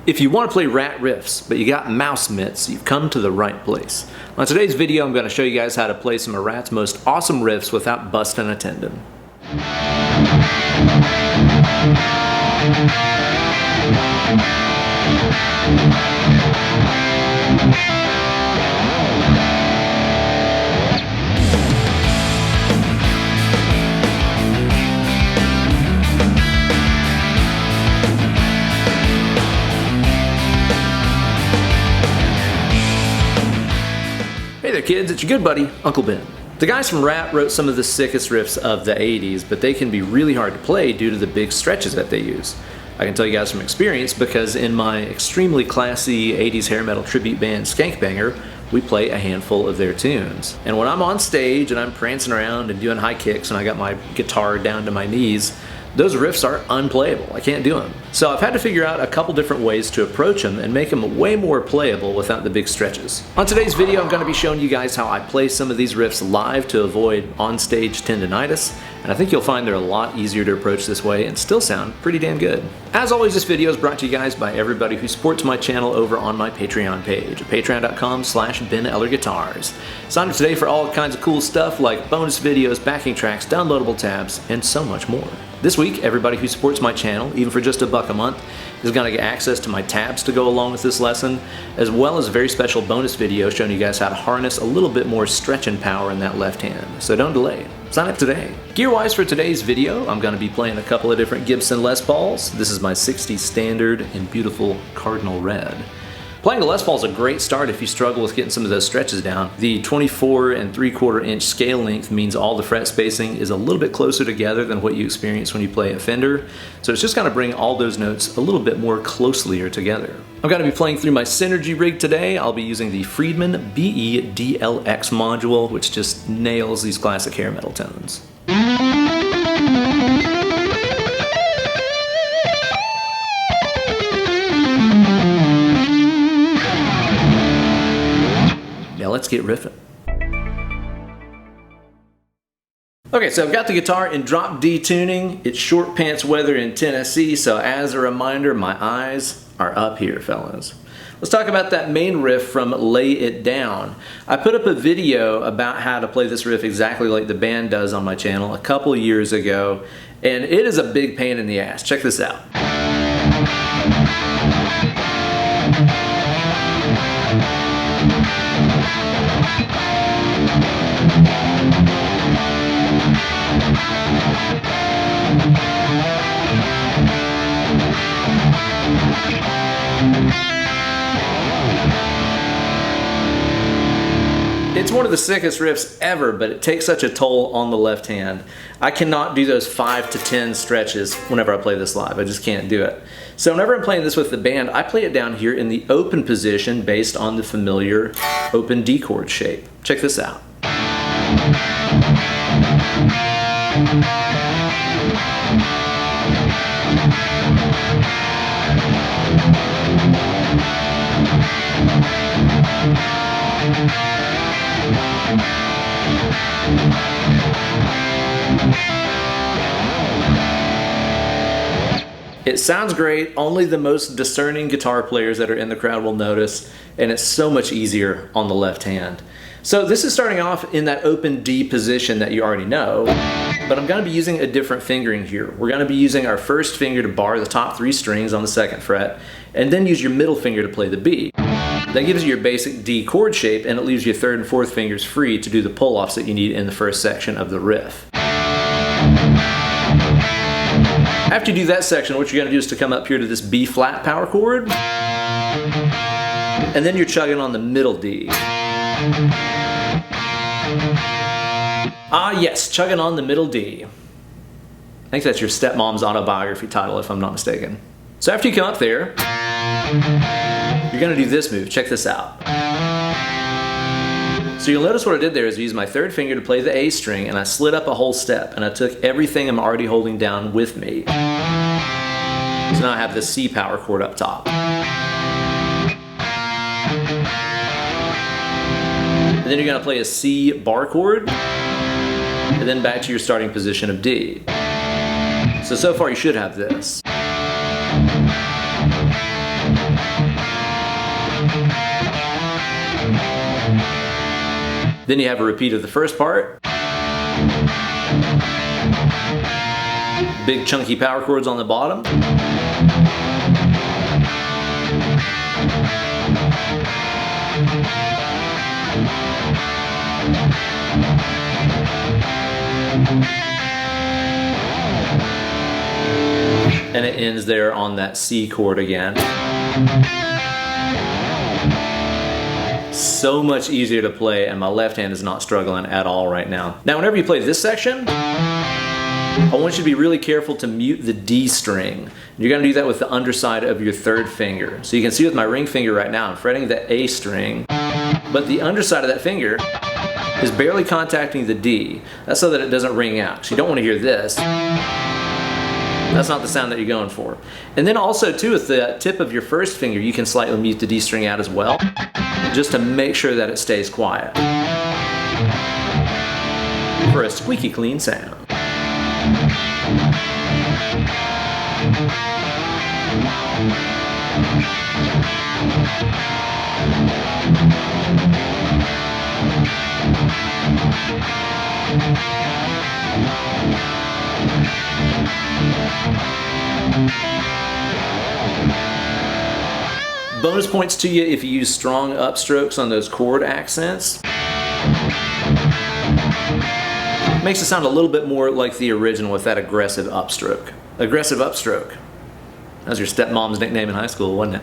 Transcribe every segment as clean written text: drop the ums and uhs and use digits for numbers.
If you want to play Ratt Riffs, but you got mouse mitts, you've come to the right place. On today's video, I'm going to show you guys how to play some of Ratt's most awesome riffs without busting a tendon. Hey there kids, it's your good buddy, Uncle Ben. The guys from Ratt wrote some of the sickest riffs of the 80s, but they can be really hard to play due to the big stretches that they use. I can tell you guys from experience because in my extremely classy 80s hair metal tribute band Skankbanger, we play a handful of their tunes. And when I'm on stage and I'm prancing around and doing high kicks and I got my guitar down to my knees, those riffs are unplayable. I can't do them. So I've had to figure out a couple different ways to approach them and make them way more playable without the big stretches. On today's video, I'm going to be showing you guys how I play some of these riffs live to avoid on-stage tendinitis, and I think you'll find they're a lot easier to approach this way and still sound pretty damn good. As always, this video is brought to you guys by everybody who supports my channel over on my Patreon page, patreon.com/Ben Eller Guitars. Sign up today for all kinds of cool stuff like bonus videos, backing tracks, downloadable tabs, and so much more. This week, everybody who supports my channel, even for just $1 a month, is going to get access to my tabs to go along with this lesson, as well as a very special bonus video showing you guys how to harness a little bit more stretching power in that left hand. So don't delay. Sign up today. Gear-wise for today's video, I'm going to be playing a couple of different Gibson Les Pauls. This is my 60s Standard in beautiful Cardinal red. Playing a Les Paul is a great start if you struggle with getting some of those stretches down. The 24 3/4 inch scale length means all the fret spacing is a little bit closer together than what you experience when you play a Fender. So it's just going to bring all those notes a little bit more closely together. I'm going to be playing through my Synergy rig today. I'll be using the Friedman BE DLX module, which just nails these classic hair metal tones. Let's get riffing. Okay, so I've got the guitar in drop D tuning. It's short pants weather in Tennessee, so as a reminder, my eyes are up here, fellas. Let's talk about that main riff from Lay It Down. I put up a video about how to play this riff exactly like the band does on my channel a couple years ago, and it is a big pain in the ass. Check this out. It's one of the sickest riffs ever, but it takes such a toll on the left hand. I cannot do those 5 to 10 stretches whenever I play this live. I just can't do it. So whenever I'm playing this with the band, I play it down here in the open position based on the familiar open D chord shape. Check this out. It sounds great, only the most discerning guitar players that are in the crowd will notice, and it's so much easier on the left hand. So this is starting off in that open D position that you already know, but I'm going to be using a different fingering here. We're going to be using our first finger to bar the top 3 strings on the 2nd fret, and then use your middle finger to play the B. That gives you your basic D chord shape, and it leaves your 3rd and 4th fingers free to do the pull-offs that you need in the first section of the riff. After you do that section, what you're going to do is to come up here to this B flat power chord, and then you're chugging on the middle D. Ah yes, chugging on the middle D. I think that's your stepmom's autobiography title if I'm not mistaken. So after you come up there, you're going to do this move. Check this out. So you'll notice what I did there is I used my 3rd finger to play the A string, and I slid up a whole step, and I took everything I'm already holding down with me. So now I have the C power chord up top. And then you're going to play a C bar chord, and then back to your starting position of D. So far you should have this. Then you have a repeat of the first part. Big chunky power chords on the bottom. And it ends there on that C chord again. So much easier to play, and my left hand is not struggling at all right now. Now, whenever you play this section, I want you to be really careful to mute the D string. You're gonna do that with the underside of your third finger. So you can see with my ring finger right now, I'm fretting the A string, but the underside of that finger is barely contacting the D. That's so that it doesn't ring out. So you don't want to hear this. That's not the sound that you're going for. And then also too, with the tip of your first finger, you can slightly mute the D string out as well, just to make sure that it stays quiet for a squeaky clean sound. Bonus points to you if you use strong upstrokes on those chord accents. Makes it sound a little bit more like the original with that aggressive upstroke. Aggressive upstroke. That was your stepmom's nickname in high school, wasn't it?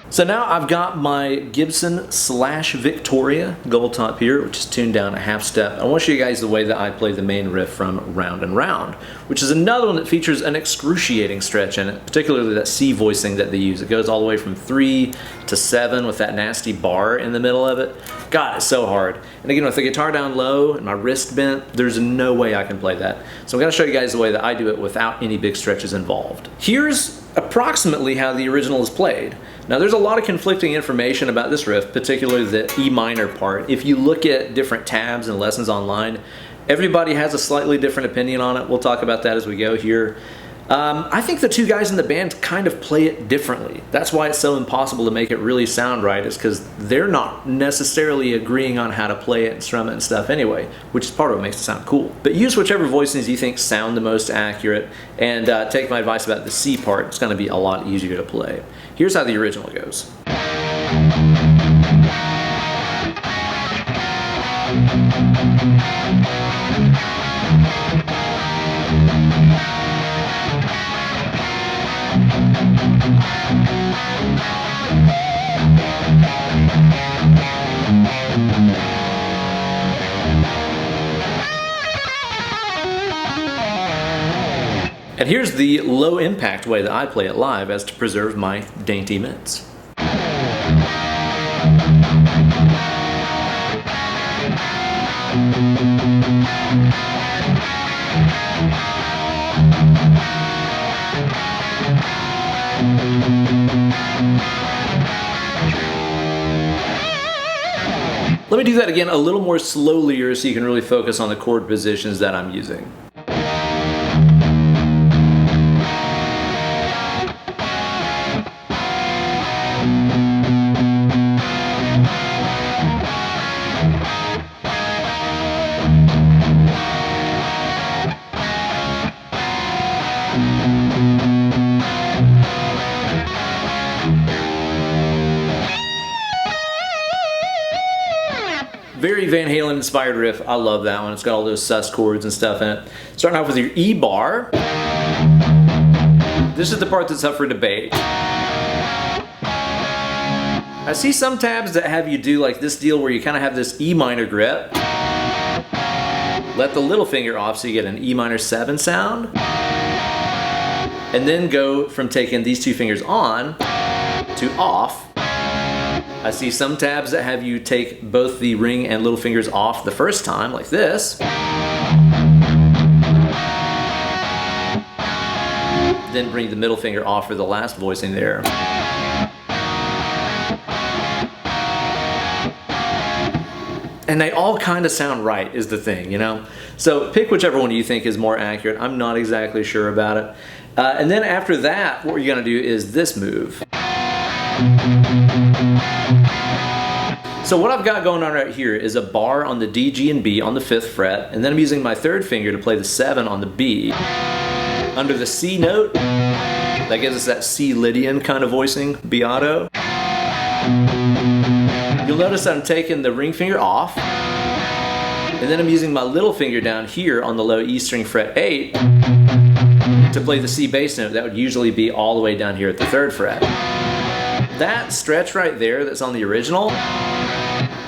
So now I've got my Gibson /Victoria gold top here, which is tuned down a half step. I want to show you guys the way that I play the main riff from Round and Round, which is another one that features an excruciating stretch in it, particularly that C voicing that they use. It goes all the way from 3 to 7 with that nasty bar in the middle of it. God, it's so hard. And again, with the guitar down low and my wrist bent, there's no way I can play that. So I'm going to show you guys the way that I do it without any big stretches involved. Here's approximately how the original is played. Now there's a lot of conflicting information about this riff, particularly the E minor part. If you look at different tabs and lessons online, everybody has a slightly different opinion on it. We'll talk about that as we go here. I think the two guys in the band kind of play it differently. That's why it's so impossible to make it really sound right, is because they're not necessarily agreeing on how to play it and strum it and stuff anyway, which is part of what makes it sound cool. But use whichever voicings you think sound the most accurate, and take my advice about the C part. It's going to be a lot easier to play. Here's how the original goes. And here's the low impact way that I play it live as to preserve my dainty mitts. Let me do that again a little more slowly so you can really focus on the chord positions that I'm using. Very Van Halen inspired riff. I love that one. It's got all those sus chords and stuff in it. Starting off with your E bar. This is the part that's up for debate. I see some tabs that have you do like this deal where you kind of have this E minor grip. Let the little finger off so you get an E minor 7 sound. And then go from taking these two fingers on to off. I see some tabs that have you take both the ring and little fingers off the first time, like this. Then bring the middle finger off for the last voicing there. And they all kind of sound right is the thing, you know? So pick whichever one you think is more accurate. I'm not exactly sure about it. And then after that, what you're gonna do is this move. So what I've got going on right here is a bar on the D, G, and B on the 5th fret, and then I'm using my 3rd finger to play the 7 on the B. Under the C note, that gives us that C Lydian kind of voicing, Beato. You'll notice that I'm taking the ring finger off, and then I'm using my little finger down here on the low E string fret 8 to play the C bass note. That would usually be all the way down here at the 3rd fret. That stretch right there that's on the original,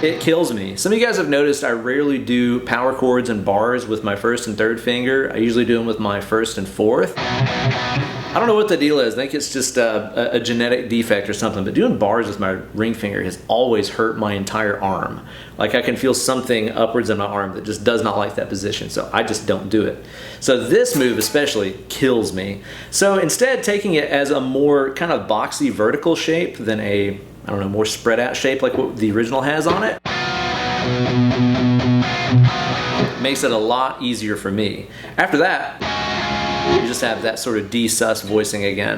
it kills me. Some of you guys have noticed I rarely do power chords and bars with my 1st and 3rd finger. I usually do them with my 1st and 4th. I don't know what the deal is. I think it's just a genetic defect or something, but doing bars with my ring finger has always hurt my entire arm. Like I can feel something upwards in my arm that just does not like that position, so I just don't do it. So this move especially kills me. So instead, taking it as a more kind of boxy vertical shape than a, I don't know, more spread out shape like what the original has on it, makes it a lot easier for me. After that, you just have that sort of D sus voicing again.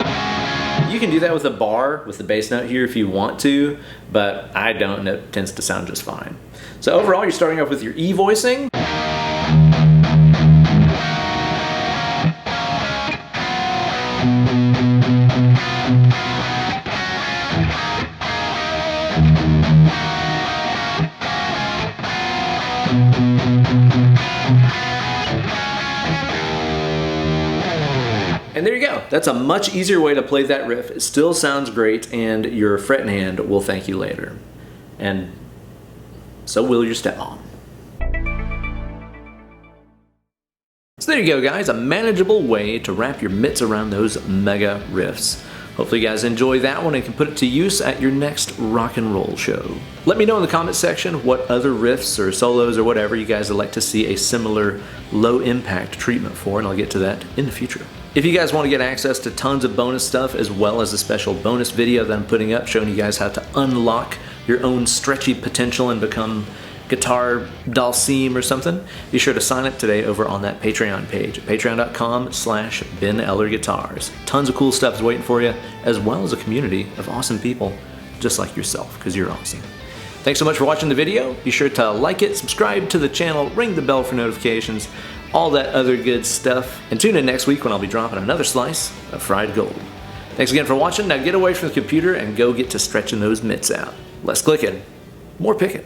You can do that with a bar, with the bass note here if you want to, but I don't, and it tends to sound just fine. So overall, you're starting off with your E voicing. And there you go. That's a much easier way to play that riff. It still sounds great, and your fretting hand will thank you later. And so will your stepmom. So there you go, guys. A manageable way to wrap your mitts around those mega riffs. Hopefully you guys enjoy that one and can put it to use at your next rock and roll show. Let me know in the comment section what other riffs or solos or whatever you guys would like to see a similar low impact treatment for, and I'll get to that in the future. If you guys want to get access to tons of bonus stuff as well as a special bonus video that I'm putting up showing you guys how to unlock your own stretchy potential and become guitar Dalsim or something, be sure to sign up today over on that Patreon page at patreon.com/Ben Eller Guitars. Tons of cool stuff is waiting for you, as well as a community of awesome people just like yourself, because you're awesome. Thanks so much for watching the video. Be sure to like it, subscribe to the channel, ring the bell for notifications, all that other good stuff. And tune in next week when I'll be dropping another slice of fried gold. Thanks again for watching. Now get away from the computer and go get to stretching those mitts out. Less clicking, more picking.